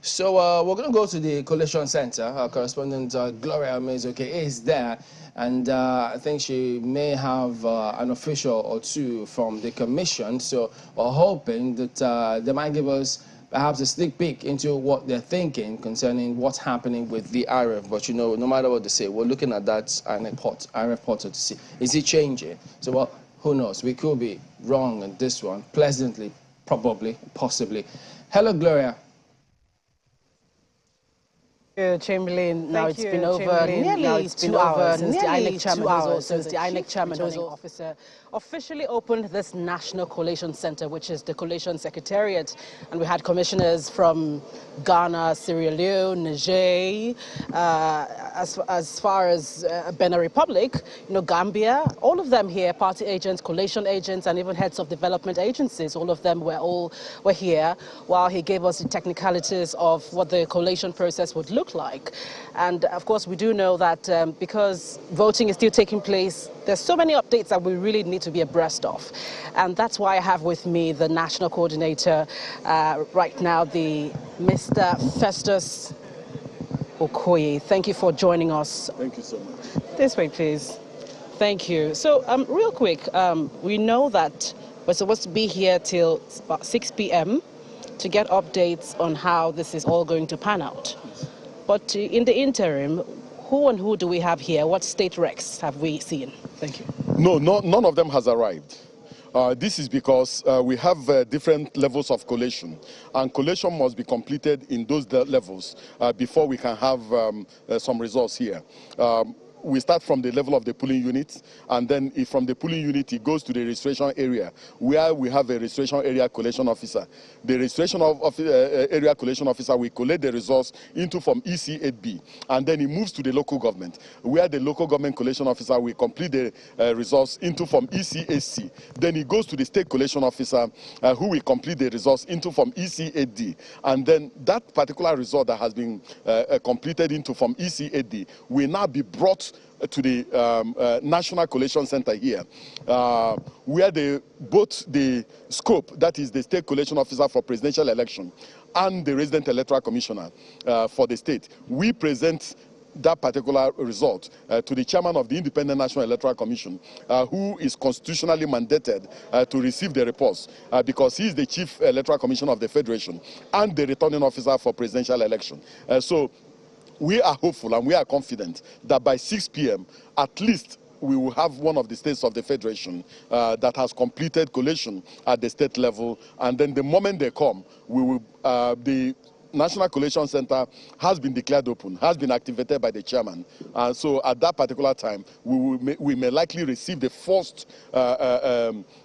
So we're going to go to the Collation Center. Our correspondent Gloria Mezoke is there, and I think she may have an official or two from the commission. So we're hoping that they might give us perhaps a sneak peek into what they're thinking concerning what's happening with the iReF. But you know, no matter what they say, we're looking at that iReF portal to see, is it changing? So, well, who knows? We could be wrong on this one, pleasantly, probably, possibly. Hello, Gloria. Chamberlain, now it's been over nearly 2 hours since the INEC chairman officer officially opened this National Collation Center, which is the Collation Secretariat. And we had commissioners from Ghana, Sierra Leone, Niger, as far as Benin Republic, Gambia, all of them here, party agents, collation agents, and even heads of development agencies, all of them were here while he gave us the technicalities of what the collation process would look like. And of course, we do know that because voting is still taking place, there's so many updates that we really need to be abreast of. And that's why I have with me the national coordinator right now, the Mr. Festus Okoye. Thank you for joining us. Thank you so much. This way, please. Thank you. So real quick, we know that we're supposed to be here till about 6 p.m. to get updates on how this is all going to pan out. But in the interim, who do we have here? What state recs have we seen? Thank you. No, none of them has arrived. This is because we have different levels of collation, and collation must be completed in those levels before we can have some results here. We start from the level of the polling unit, and then from the polling unit, it goes to the registration area, where we have a registration area collation officer. The registration area collation officer will collect the results into Form EC8B, and then it moves to the local government, where the local government collation officer will complete the results into Form EC8C. Then it goes to the state collation officer, who will complete the results into Form EC8D. And then that particular result that has been completed into Form EC8D will now be brought to the National Collation Center here, where both the scope, that is the state collation officer for presidential election, and the resident electoral commissioner for the state, we present that particular result to the chairman of the Independent National Electoral Commission, who is constitutionally mandated to receive the reports because he is the chief electoral commissioner of the Federation and the returning officer for presidential election. So we are hopeful and we are confident that by 6 p.m. at least we will have one of the states of the Federation that has completed collation at the state level, and then the moment they come, we will the National Collation Center has been declared open, has been activated by the chairman. So at that particular time, we may likely receive the first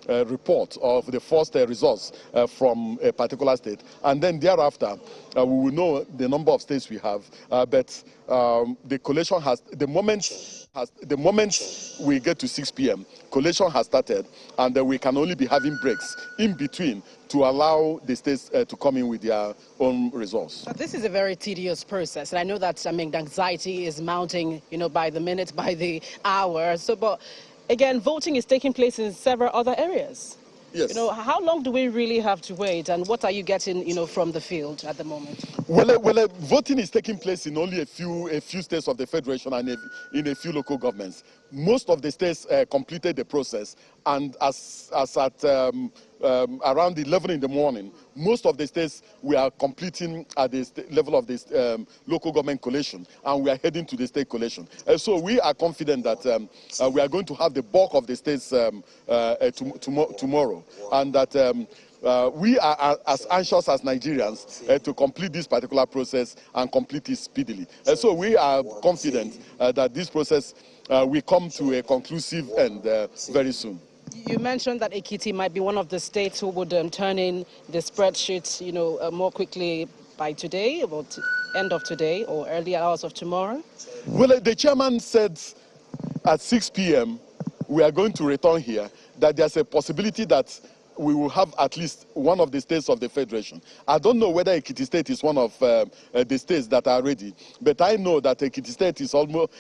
report of the first results from a particular state. And then thereafter, we will know the number of states we have. But the collation has, the moment we get to 6 p.m., collation has started, and we can only be having breaks in between to allow the states to come in with their own results. But this is a very tedious process, and I know that the anxiety is mounting, by the minute, by the hour. So, but again, voting is taking place in several other areas. Yes. How long do we really have to wait, and what are you getting, from the field at the moment? Well, voting is taking place in only a few states of the Federation and in a few local governments. Most of the states completed the process, and as at around 11 in the morning, most of the states we are completing at the level of the local government collation, and we are heading to the state collation. So we are confident that we are going to have the bulk of the states tomorrow, and that we are as anxious as Nigerians to complete this particular process and complete it speedily. So we are confident that this process will come to a conclusive end very soon. You mentioned that Ekiti might be one of the states who would turn in the spreadsheets, more quickly by today, about end of today or early hours of tomorrow. Well, the chairman said at 6 p.m. we are going to return here, that there's a possibility that we will have at least one of the states of the Federation. I don't know whether Ekiti State is one of the states that are ready, but I know that Ekiti State is almost,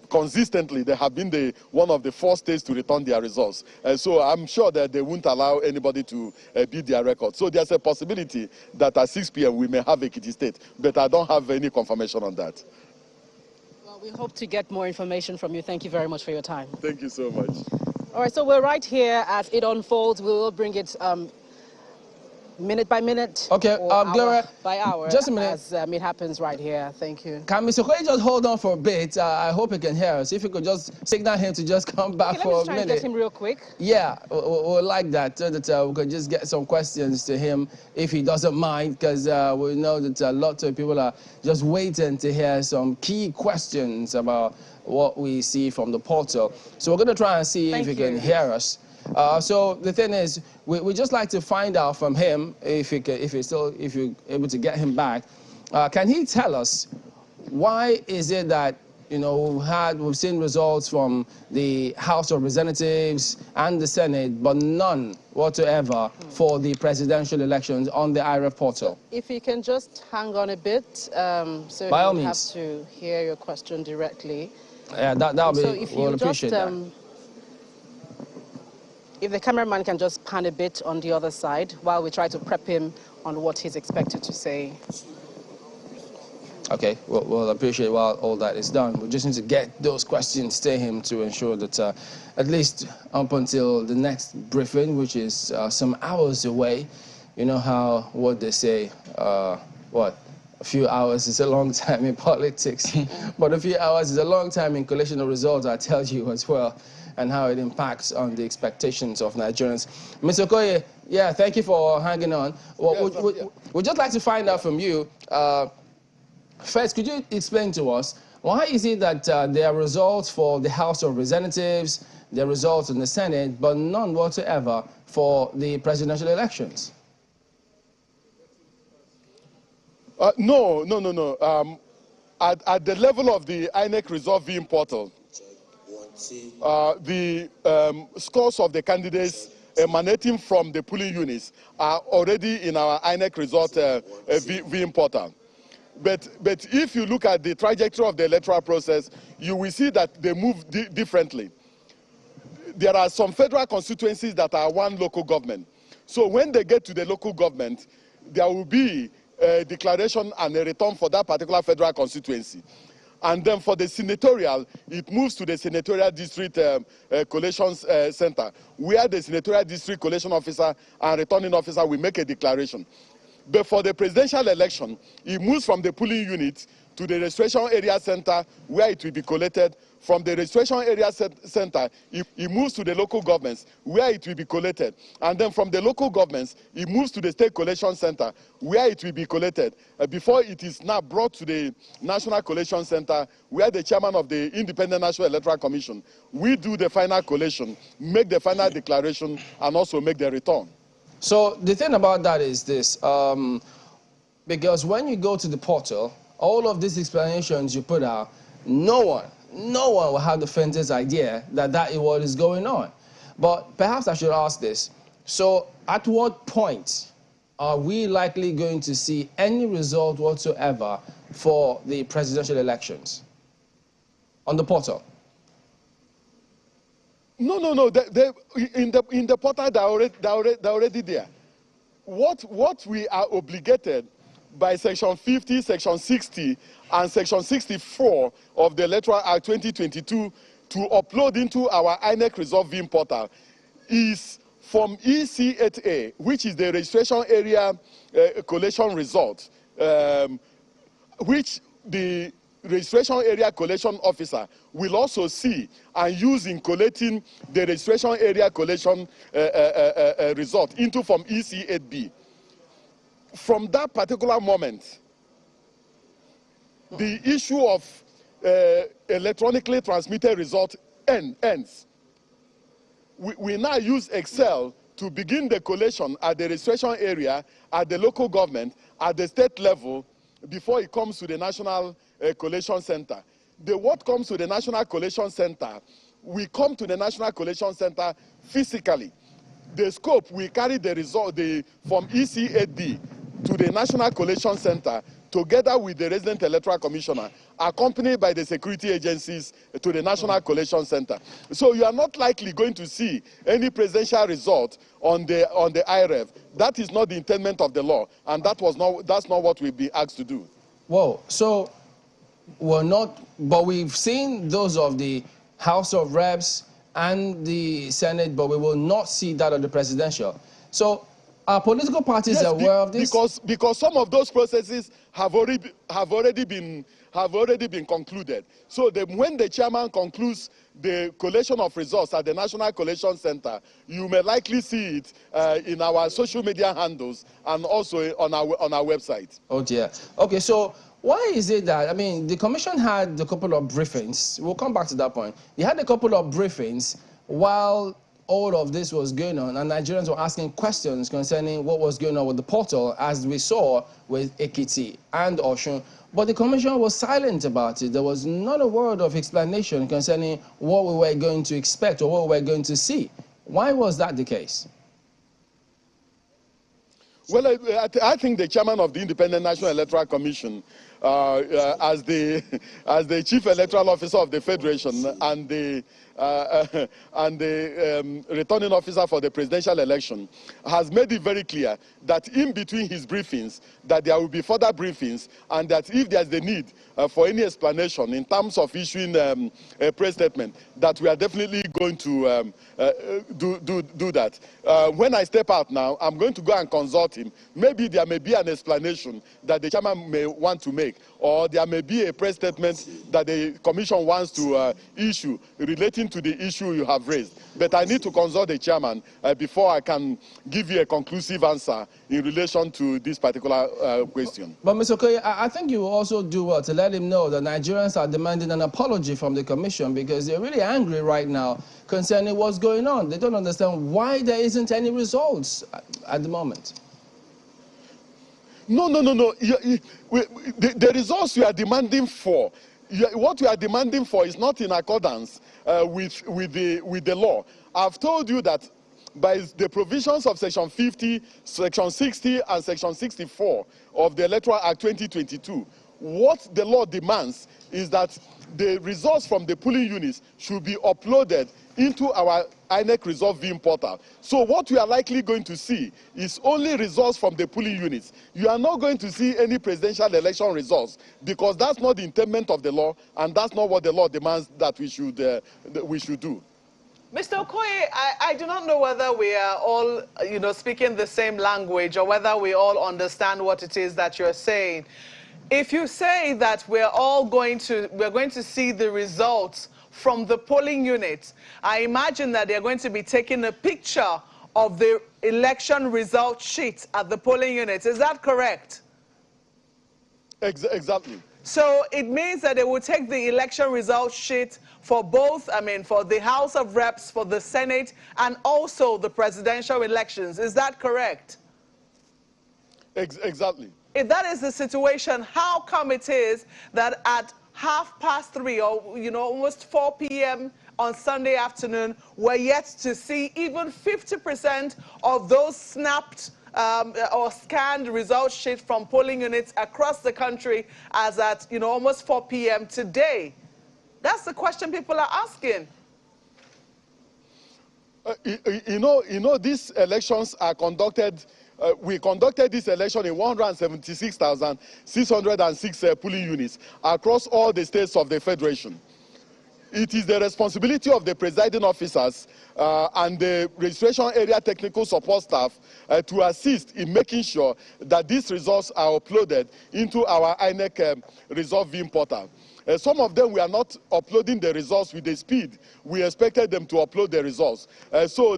consistently, they have been one of the 4 states to return their results. So I'm sure that they won't allow anybody to beat their record. So there's a possibility that at 6 p.m. we may have Ekiti State, but I don't have any confirmation on that. Well, we hope to get more information from you. Thank you very much for your time. Thank you so much. All right, so we're right here as it unfolds. We will bring it minute by minute, okay, Gloria, hour by hour, just a minute. as it happens right here. Thank you. Can Mr. Koyi just hold on for a bit? I hope he can hear us. If you could just signal him to just come back for a minute. Let me try and get him real quick. Yeah, we'll like that, so that we could just get some questions to him if he doesn't mind, because we know that lots of people are just waiting to hear some key questions about what we see from the portal. So we're going to try and see if he can hear us. So the thing is, we just like to find out from him if you're able to get him back. Can he tell us why is it that we've seen results from the House of Representatives and the Senate, but none whatsoever for the presidential elections on the iReF portal? If you can just hang on a bit, so by all you means have to hear your question directly. Yeah, that'll be. So if you we'll appreciate that. If the cameraman can just pan a bit on the other side while we try to prep him on what he's expected to say. Okay, we'll appreciate while all that is done. We just need to get those questions to him to ensure that at least up until the next briefing, which is some hours away, you know what they say, a few hours is a long time in politics, but a few hours is a long time in collation of results, I tell you as well, and how it impacts on the expectations of Nigerians. Mr. Okoye, yeah, thank you for hanging on. We'd just like to find out from you, first, could you explain to us, why is it that there are results for the House of Representatives, there are results in the Senate, but none whatsoever for the presidential elections? No. At the level of the INEC result viewing portal, the scores of the candidates emanating from the polling units are already in our INEC result viewing portal. But if you look at the trajectory of the electoral process, you will see that they move differently. There are some federal constituencies that are one local government. So when they get to the local government, there will be a declaration and a return for that particular federal constituency. And then for the senatorial, it moves to the senatorial district collation center, where the senatorial district collation officer and returning officer will make a declaration. But for the presidential election, it moves from the polling unit to the registration area center, where it will be collated. From the registration area center, it moves to the local governments, where it will be collated. And then from the local governments, it moves to the state collation center, where it will be collated, before it is now brought to the national collation center, where the chairman of the Independent National Electoral Commission will do the final collation, make the final declaration, and also make the return. So the thing about that is this, because when you go to the portal, all of these explanations you put out, no one will have the faintest idea that is what is going on. But perhaps I should ask this. So at what point are we likely going to see any result whatsoever for the presidential elections on the portal? No. In the portal, they're already there. What we are obligated by Section 50, Section 60, and Section 64 of the Electoral Act 2022 to upload into our INEC result viewing portal is from EC8A, which is the registration area collation result, which the registration area collation officer will also see and use in collating the registration area collation result into from EC8B. From that particular moment, the issue of electronically transmitted result ends. We now use Excel to begin the collation at the registration area, at the local government, at the state level, before it comes to the national collation center. What comes to the national collation center, we come to the national collation center physically. the scope will carry the result from EC8D to the National Collation Center, together with the resident electoral commissioner, accompanied by the security agencies to the National Collation Center. So you are not likely going to see any presidential result on the iReF. That is not the intent of the law, and that's not what we've been asked to do. Whoa, so we're not, but we've seen those of the House of Reps and the Senate, but we will not see that of the presidential. So are political parties aware of this? Because some of those processes have already been concluded. So when the chairman concludes the collation of results at the National Collation Center, you may likely see it in our social media handles and also on our website. Oh dear. Okay, so why is it that, I mean, the commission had a couple of briefings. We'll come back to that point. They had a couple of briefings while all of this was going on, and Nigerians were asking questions concerning what was going on with the portal, as we saw with Ekiti and Osun. But the commission was silent about it. There was not a word of explanation concerning what we were going to expect or what we were going to see. Why was that the case? Well, I think the chairman of the Independent National Electoral Commission, as the chief electoral officer of the Federation and the returning officer for the presidential election, has made it very clear that in between his briefings, that there will be further briefings, and that if there's the need for any explanation in terms of issuing a press statement, that we are definitely going to do that. When I step out now, I'm going to go and consult him. Maybe there may be an explanation that the chairman may want to make, or there may be a press statement that the commission wants to issue relating to the issue you have raised. But I need to consult the chairman before I can give you a conclusive answer in relation to this particular question. But Mr. Okoye, I think you will also do well to let him know that Nigerians are demanding an apology from the commission, because they're really angry right now concerning what's going on. They don't understand why there isn't any results at the moment. No. The results we are demanding for, what we are demanding for is not in accordance with the law. I've told you that by the provisions of Section 50, Section 60, and Section 64 of the Electoral Act 2022, what the law demands is that the results from the polling units should be uploaded into our INEC Result Viewing Portal. So what we are likely going to see is only results from the polling units. You are not going to see any presidential election results, because that's not the intent of the law, and that's not what the law demands that we should do. Mr. Okoye, I do not know whether we are all, speaking the same language, or whether we all understand what it is that you're saying. If you say that we're going to see the results from the polling units, I imagine that they're going to be taking a picture of the election result sheet at the polling units. Is that correct? Exactly. So it means that they will take the election result sheet for both, for the House of Reps, for the Senate, and also the presidential elections. Is that correct? Exactly. If that is the situation, how come it is that at 3:30 or, almost 4 p.m. on Sunday afternoon, we're yet to see even 50% of those snapped or scanned result sheets from polling units across the country as at, almost 4 p.m. today? That's the question people are asking. These elections are conducted. We conducted this election in 176,606 polling units across all the states of the Federation. It is the responsibility of the presiding officers and the registration area technical support staff to assist in making sure that these results are uploaded into our INEC Result Viewing Portal. Some of them, we are not uploading the results with the speed we expected them to upload the results. So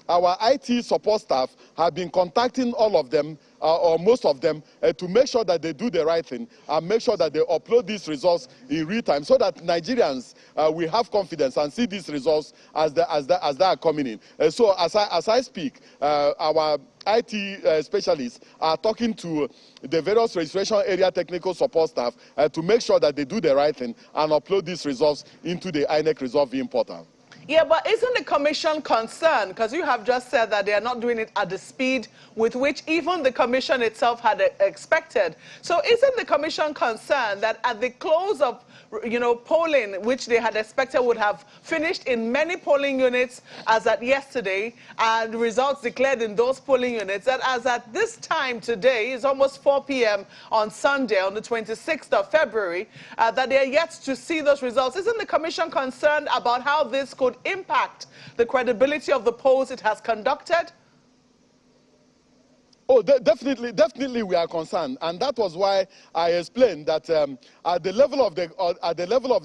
our IT support staff have been contacting all of them, or most of them, to make sure that they do the right thing and make sure that they upload these results in real time, so that Nigerians will have confidence and see these results as they are coming in. So as I speak, our IT specialists are talking to the various registration area technical support staff to make sure that they do the right thing and upload these results into the INEC Result Viewing Portal. Yeah, but isn't the commission concerned? Because you have just said that they are not doing it at the speed with which even the commission itself had expected. So isn't the commission concerned that at the close of, polling, which they had expected would have finished in many polling units as at yesterday, and results declared in those polling units, that as at this time today, it's almost 4 p.m. on Sunday, on the 26th of February, that they are yet to see those results? Isn't the commission concerned about how this could impact the credibility of the polls it has conducted? Oh, definitely we are concerned, and that was why I explained that at the level of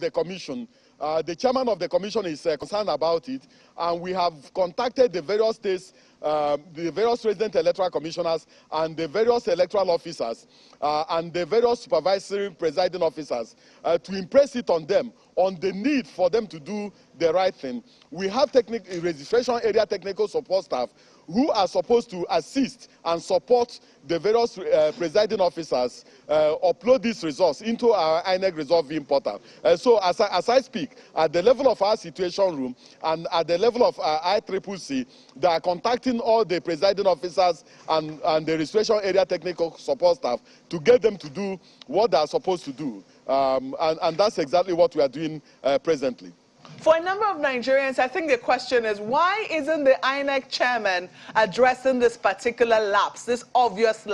the commission, the chairman of the commission is concerned about it, and we have contacted the various states, the various resident electoral commissioners, and the various electoral officers, and the various supervisory presiding officers to impress it on them, on the need for them to do the right thing. We have registration area technical support staff who are supposed to assist and support the various presiding officers upload these results into our INEC result viewing portal. So as I speak, at the level of our situation room and at the level of ICCC, they are contacting all the presiding officers and the registration area technical support staff to get them to do what they are supposed to do. And that's exactly what we are doing presently. For a number of Nigerians, I think the question is, why isn't the INEC chairman addressing this particular lapse, this obvious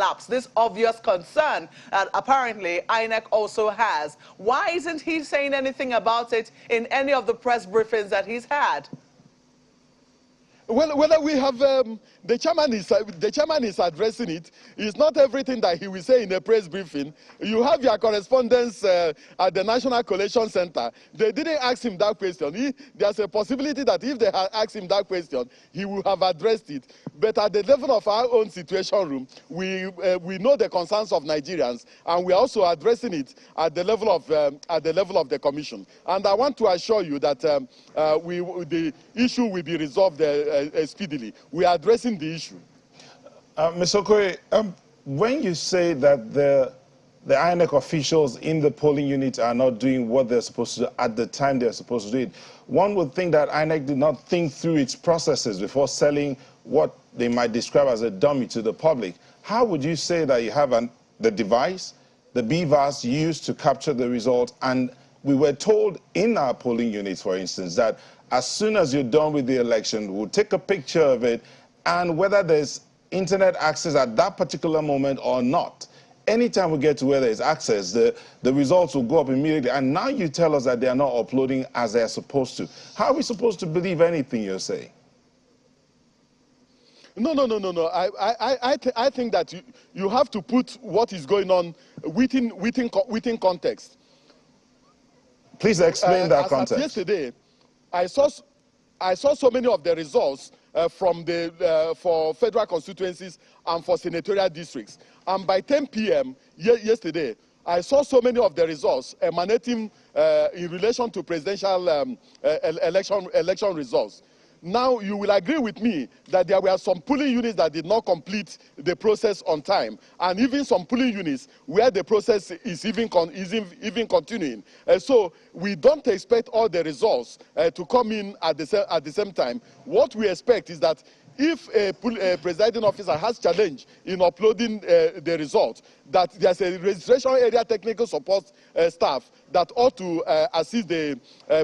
concern that apparently INEC also has? Why isn't he saying anything about it in any of the press briefings that he's had? Well, whether we have the chairman is addressing it. It's not everything that he will say in a press briefing. You have your correspondence at the National Collation Center. They didn't ask him that question. There's a possibility that if they had asked him that question, he would have addressed it. But at the level of our own situation room, we know the concerns of Nigerians, and we are also addressing it at the level of the commission. And I want to assure you that the issue will be resolved speedily. We are addressing the issue. Ms. Okoye, when you say that the INEC officials in the polling units are not doing what they're supposed to do at the time they're supposed to do it, one would think that INEC did not think through its processes before selling what they might describe as a dummy to the public. How would you say that you have the device, the BVAS used to capture the result, and we were told in our polling units, for instance, that as soon as you're done with the election, we'll take a picture of it, and whether there's internet access at that particular moment or not, anytime we get to where there's access, the results will go up immediately. And now you tell us that they are not uploading as they're supposed to. How are we supposed to believe anything you're saying? No. I think that you have to put what is going on within context. Please explain that context. Yesterday, I saw so many of the results for federal constituencies and for senatorial districts. And by 10 p.m. yesterday, I saw so many of the results emanating in relation to presidential election results. Now, you will agree with me that there were some polling units that did not complete the process on time, and even some polling units where the process is even continuing. So we don't expect all the results to come in at the same time. What we expect is that if a presiding officer has challenge in uploading the results, that there's a registration area technical support staff that ought to assist the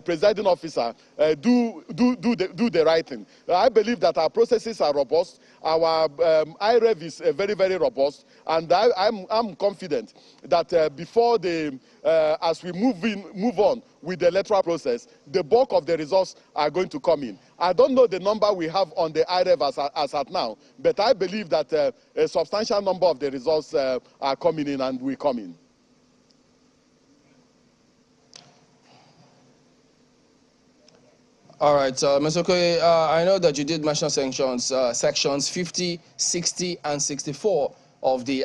presiding officer do the right thing. I believe that our processes are robust. Our iReF is very, very robust, and I'm confident that before as we move on with the electoral process, the bulk of the results are going to come in. I don't know the number we have on the iReF as at now, but I believe that a substantial number of the results are coming in and will come in. All right, Mr. Okoye, I know that you did mention sections 50, 60, and 64 of the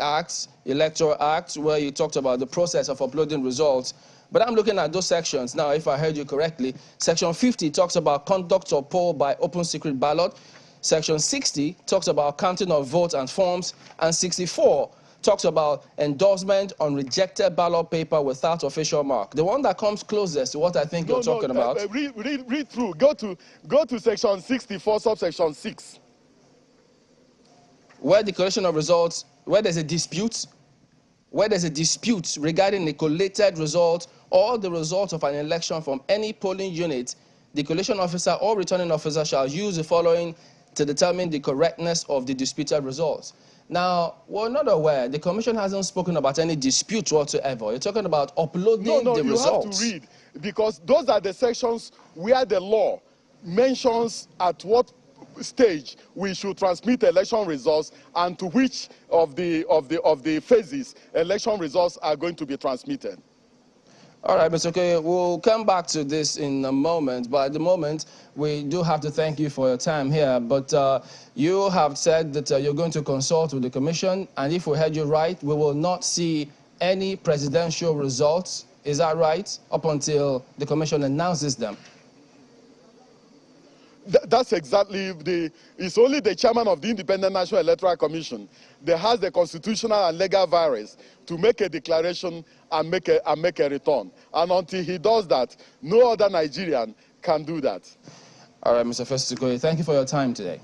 Electoral Act, where you talked about the process of uploading results. But I'm looking at those sections now, if I heard you correctly. Section 50 talks about conduct of poll by open secret ballot. Section 60 talks about counting of votes and forms. And 64 talks about endorsement on rejected ballot paper without official mark. The one that comes closest to what I think you're talking about. Read through. Go to section 64, subsection 6. Where the collation of results, where there's a dispute regarding the collated result or the result of an election from any polling unit, the collation officer or returning officer shall use the following to determine the correctness of the disputed results. Now, we're not aware, the commission hasn't spoken about any dispute whatsoever. You're talking about uploading the results. You have to read, because those are the sections where the law mentions at what stage we should transmit election results and to which of the phases election results are going to be transmitted. All right, Mr. Okoye, we'll come back to this in a moment, but at the moment, we do have to thank you for your time here. But you have said that you're going to consult with the commission, and if we heard you right, we will not see any presidential results. Is that right? Up until the commission announces them. That's exactly it's only the chairman of the Independent National Electoral Commission that has the constitutional and legal virus to make a declaration and make a return. And until he does that, no other Nigerian can do that. All right, Mr. Festus Okoye, thank you for your time today.